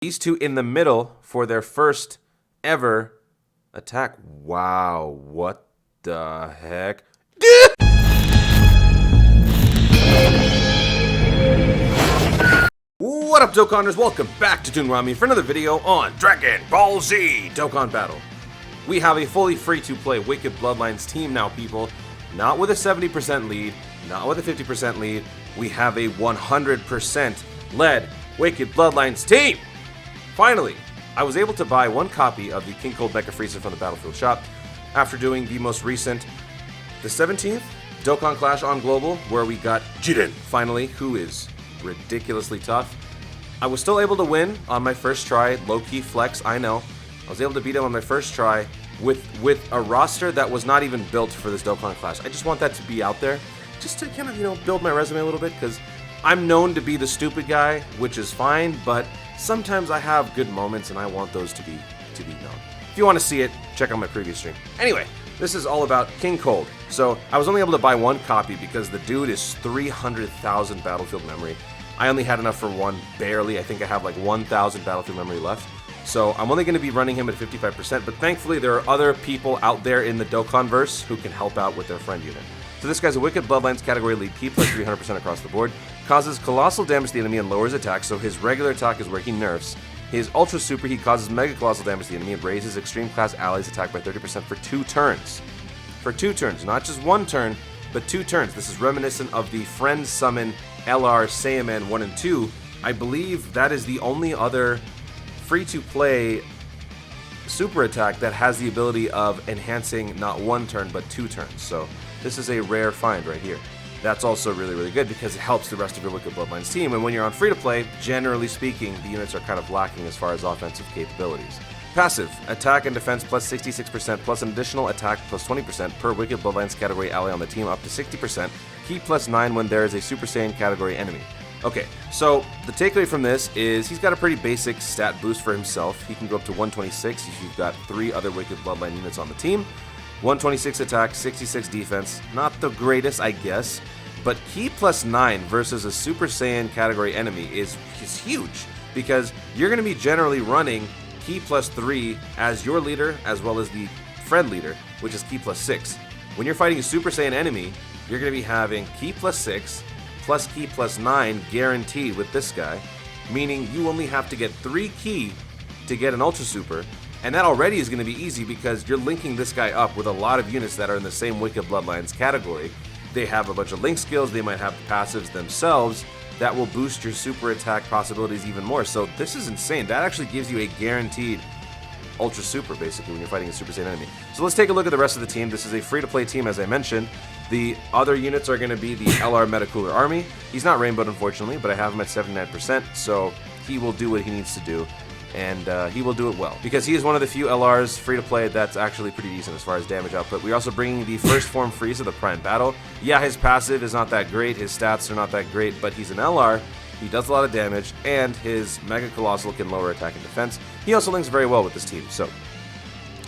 These two in the middle for their first ever attack. Wow, what the heck? What up, Dokkanners? Welcome back to Toonrami for another video on Dragon Ball Z Dokkan Battle. We have a fully free-to-play Wicked Bloodlines team now, people. Not with a 70% lead, not with a 50% lead. We have a 100% led Wicked Bloodlines team! Finally, I was able to buy one copy of the King Cold MECHA FRIEZA from the Battlefield shop after doing the most recent, the 17th Dokkan Clash on Global, where we got JIREN, finally, who is ridiculously tough. I was still able to win on my first try, low-key flex, I know. I was able to beat him on my first try with a roster that was not even built for this Dokkan Clash. I just want that to be out there, just to kind of, build my resume a little bit, because I'm known to be the stupid guy, which is fine, but sometimes I have good moments and I want those to be known. If you want to see it, check out my previous stream. Anyway, this is all about King Cold. So I was only able to buy one copy because the dude is 300,000 Battlefield memory. I only had enough for one, barely. I think I have like 1,000 Battlefield memory left. So I'm only going to be running him at 55%, but thankfully there are other people out there in the Dokkanverse who can help out with their friend unit. So this guy's a Wicked Bloodlines category lead, P plus 300% across the board, causes colossal damage to the enemy and lowers attack, so his regular attack is where he nerfs. His Ultra Super, he causes mega colossal damage to the enemy and raises extreme class allies attack by 30% for 2 turns. For 2 turns, not just 1 turn, but 2 turns. This is reminiscent of the Friend Summon LR Saiyan 1 and 2. I believe that is the only other free-to-play super attack that has the ability of enhancing not 1 turn, but 2 turns. So this is a rare find right here. That's also really, really good because it helps the rest of your Wicked Bloodlines team, and when you're on free-to-play, generally speaking, the units are kind of lacking as far as offensive capabilities. Passive, attack and defense plus 66% plus an additional attack plus 20% per Wicked Bloodlines category ally on the team up to 60%, key plus 9 when there is a Super Saiyan category enemy. Okay, so the takeaway from this is he's got a pretty basic stat boost for himself. He can go up to 126 if you've got 3 other Wicked Bloodline units on the team. 126 attack, 66 defense, not the greatest, I guess, but key plus 9 versus a Super Saiyan category enemy is huge, because you're going to be generally running key plus 3 as your leader, as well as the friend leader, which is key plus 6. When you're fighting a Super Saiyan enemy, you're going to be having key plus 6 plus key plus 9 guaranteed with this guy, meaning you only have to get 3 key to get an Ultra Super. And that already is going to be easy because you're linking this guy up with a lot of units that are in the same Wicked Bloodlines category. They have a bunch of link skills, they might have passives themselves that will boost your super attack possibilities even more. So this is insane. That actually gives you a guaranteed Ultra Super, basically, when you're fighting a Super Saiyan enemy. So let's take a look at the rest of the team. This is a free-to-play team, as I mentioned. The other units are going to be the LR Metacooler Army. He's not rainbowed, unfortunately, but I have him at 79%, so he will do what he needs to do. And he will do it well, because he is one of the few LRs free-to-play that's actually pretty decent as far as damage output. We're also bringing the first form Frieza, the Prime Battle. Yeah, his passive is not that great, his stats are not that great, but he's an LR, he does a lot of damage, and his Mega Colossal can lower attack and defense. He also links very well with this team, so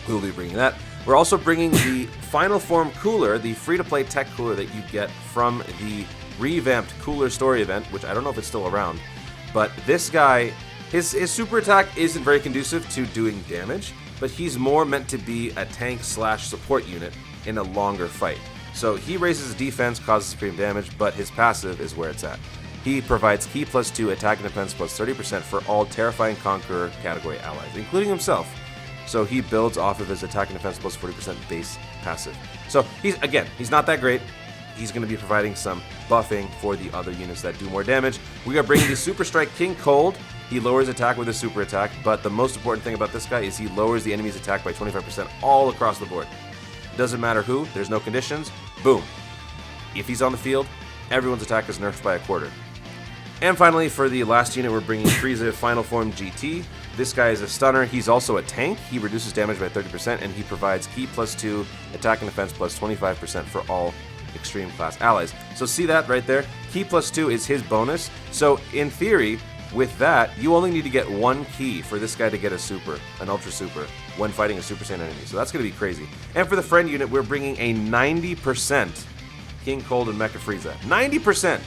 we'll be bringing that. We're also bringing the Final Form Cooler, the free-to-play tech cooler that you get from the revamped Cooler Story event, which I don't know if it's still around, but this guy, his super attack isn't very conducive to doing damage, but he's more meant to be a tank slash support unit in a longer fight. So he raises defense, causes supreme damage, but his passive is where it's at. He provides key plus 2 attack and defense plus 30% for all Terrifying Conqueror category allies, including himself. So he builds off of his attack and defense plus 40% base passive. So he's not that great. He's going to be providing some buffing for the other units that do more damage. We are bringing the Super Strike King Cold. He lowers attack with a super attack, but the most important thing about this guy is he lowers the enemy's attack by 25% all across the board. Doesn't matter who, there's no conditions, boom. If he's on the field, everyone's attack is nerfed by a quarter. And finally, for the last unit, we're bringing Frieza Final Form GT. This guy is a stunner. He's also a tank. He reduces damage by 30%, and he provides key plus 2, attack and defense plus 25% for all extreme class allies. So see that right there? Key plus 2 is his bonus. So in theory, with that, you only need to get 1 key for this guy to get a super, an Ultra Super, when fighting a Super Saiyan enemy. So that's going to be crazy. And for the friend unit, we're bringing a 90% King Cold and MECHA FRIEZA. 90%!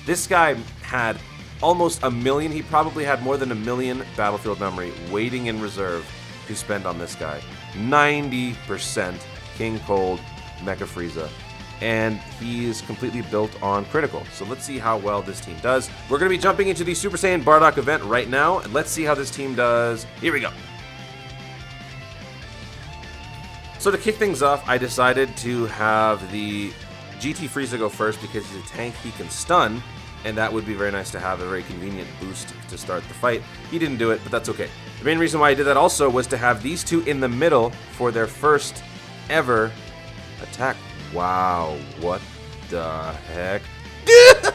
This guy had almost a million. He probably had more than a million battlefield memory waiting in reserve to spend on this guy. 90% King Cold Mecha Frieza. And he is completely built on critical. So let's see how well this team does. We're going to be jumping into the Super Saiyan Bardock event right now. And let's see how this team does. Here we go. So to kick things off, I decided to have the GT Frieza go first because he's a tank he can stun. And that would be very nice to have, a very convenient boost to start the fight. He didn't do it, but that's okay. The main reason why I did that also was to have these two in the middle for their first ever attack. Wow, what the heck? Dude!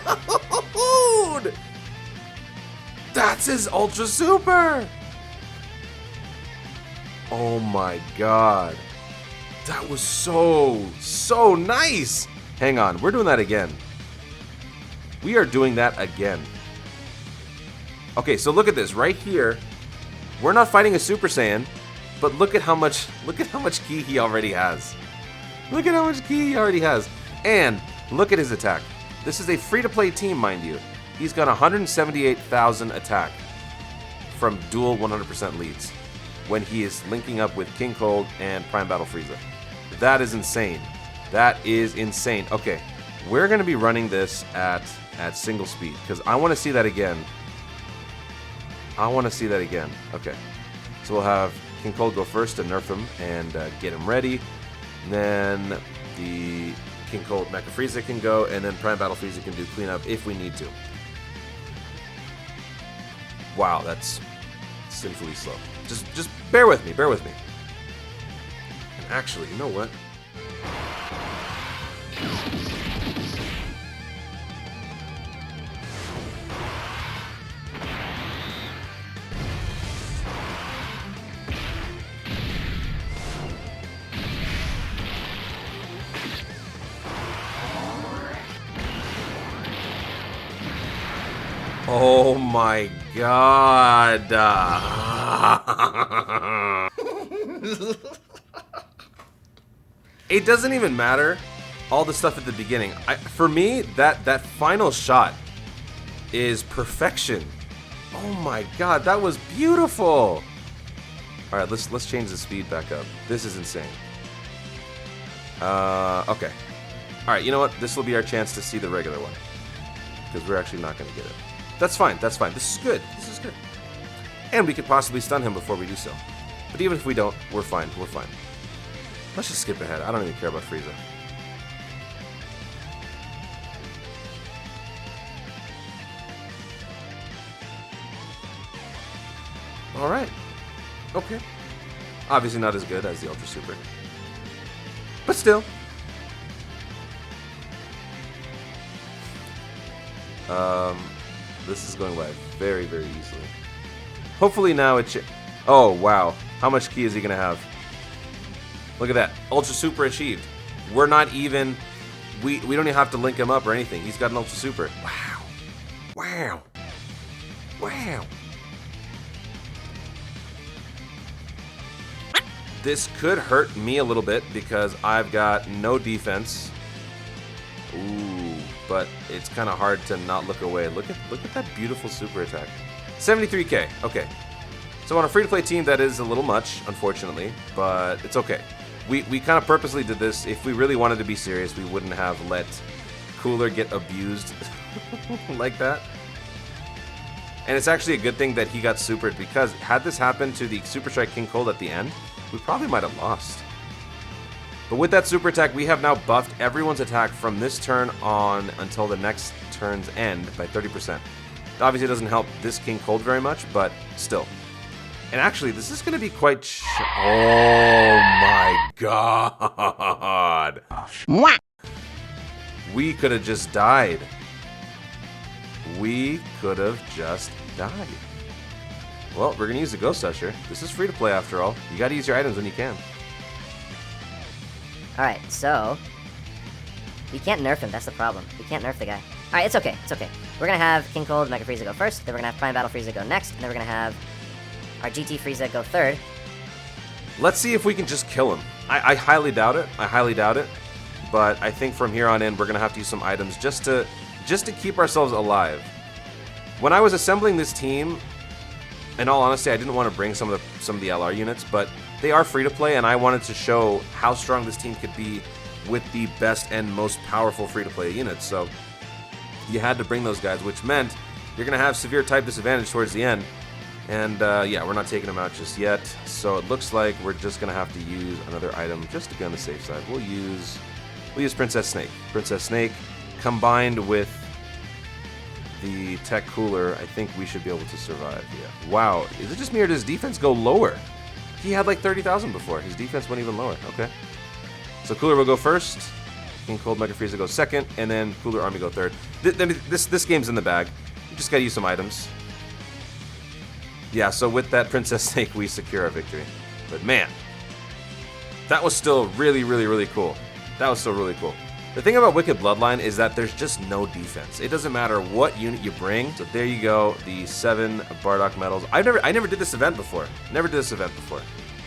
That's his Ultra Super! Oh my god. That was so nice! Hang on, we're doing that again. We are doing that again. Okay, so look at this. Right here, we're not fighting a Super Saiyan, but look at how much ki he already has. Look at how much ki he already has. And look at his attack. This is a free-to-play team, mind you. He's got 178,000 attack from dual 100% leads when he is linking up with King Cold and Prime Battle Frieza. That is insane. That is insane. Okay, we're going to be running this at single speed because I want to see that again. I want to see that again. Okay, so we'll have King Cold go first to nerf him and get him ready. And then the King Cold Mecha Frieza can go, and then Prime Battle Frieza can do cleanup if we need to. Wow, that's sinfully slow. Just bear with me, bear with me. And actually, you know what? Oh my god. It doesn't even matter all the stuff at the beginning. For me, that final shot is perfection. Oh my god, that was beautiful. All right, let's change the speed back up. This is insane. Okay. All right, you know what? This will be our chance to see the regular one because we're actually not going to get it. That's fine, that's fine. This is good. This is good. And we could possibly stun him before we do so. But even if we don't, we're fine. We're fine. Let's just skip ahead. I don't even care about Frieza. Alright. Okay. Obviously not as good as the Ultra Super. But still. This is going by very, very easily. Hopefully now it oh, wow. How much ki is he going to have? Look at that. Ultra Super achieved. We're not even... We don't even have to link him up or anything. He's got an Ultra Super. Wow. Wow. Wow. This could hurt me a little bit because I've got no defense. Ooh, but it's kind of hard to not look away. Look at that beautiful super attack. 73k. Okay. So on a free-to-play team, that is a little much, unfortunately, but it's okay. We kind of purposely did this. If we really wanted to be serious, we wouldn't have let Cooler get abused like that. And it's actually a good thing that he got supered because had this happened to the Super Strike King Cold at the end, we probably might have lost. But with that super attack, we have now buffed everyone's attack from this turn on until the next turn's end by 30%. It obviously doesn't help this King Cold very much, but still. And actually, this is going to be quite... oh my god! We could have just died. We could have just died. Well, we're going to use the Ghost Usher. This is free to play after all. You got to use your items when you can. Alright, so... we can't nerf him, that's the problem. We can't nerf the guy. Alright, it's okay, it's okay. We're gonna have King Cold Mecha Frieza go first, then we're gonna have Prime Battle Frieza go next, and then we're gonna have our GT Frieza go third. Let's see if we can just kill him. I highly doubt it. I highly doubt it. But I think from here on in, we're gonna have to use some items just to keep ourselves alive. When I was assembling this team, in all honesty, I didn't want to bring some of the LR units, but they are free to play, and I wanted to show how strong this team could be with the best and most powerful free to play units. So you had to bring those guys, which meant you're going to have severe type disadvantage towards the end. And yeah, we're not taking them out just yet. So it looks like we're just going to have to use another item just to be on the safe side. We'll use Princess Snake. Princess Snake combined with the tech cooler, I think we should be able to survive. Yeah. Wow, is it just me or does defense go lower? He had like 30,000 before. His defense went even lower. Okay. So cooler will go first. King Cold Mega Frieza goes second, and then cooler army go third. This game's in the bag. You just gotta use some items. Yeah, so with that Princess Snake, we secure our victory. But man, that was still really, really, really cool. That was still really cool. The thing about Wicked Bloodline is that there's just no defense. It doesn't matter what unit you bring. So there you go, the 7 Bardock medals. I never did this event before.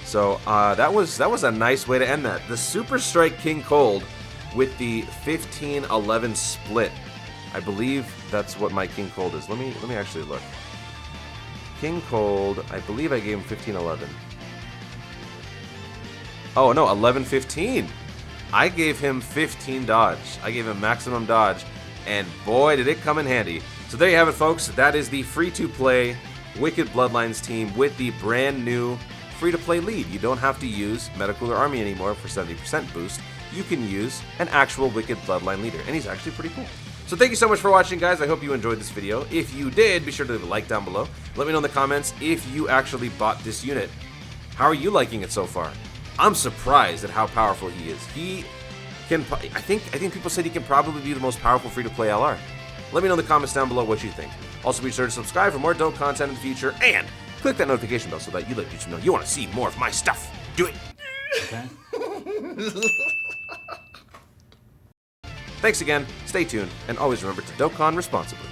So that was a nice way to end that. The Super Strike King Cold with the 15-11 split. I believe that's what my King Cold is. Let me actually look. King Cold, I believe I gave him 15-11. Oh no, 11-15. I gave him 15 dodge. I gave him maximum dodge, and boy, did it come in handy. So there you have it, folks. That is the free-to-play Wicked Bloodlines team with the brand new free-to-play lead. You don't have to use Metacooler Army anymore for 70% boost. You can use an actual Wicked Bloodline leader, and he's actually pretty cool. So thank you so much for watching, guys. I hope you enjoyed this video. If you did, be sure to leave a like down below. Let me know in the comments if you actually bought this unit. How are you liking it so far? I'm surprised at how powerful he is. He can, I think people said he can probably be the most powerful free-to-play LR. Let me know in the comments down below what you think. Also, be sure to subscribe for more dope content in the future, and click that notification bell so that you let YouTube know you want to see more of my stuff. Do it. Okay. Thanks again, stay tuned, and always remember to Dokkan responsibly.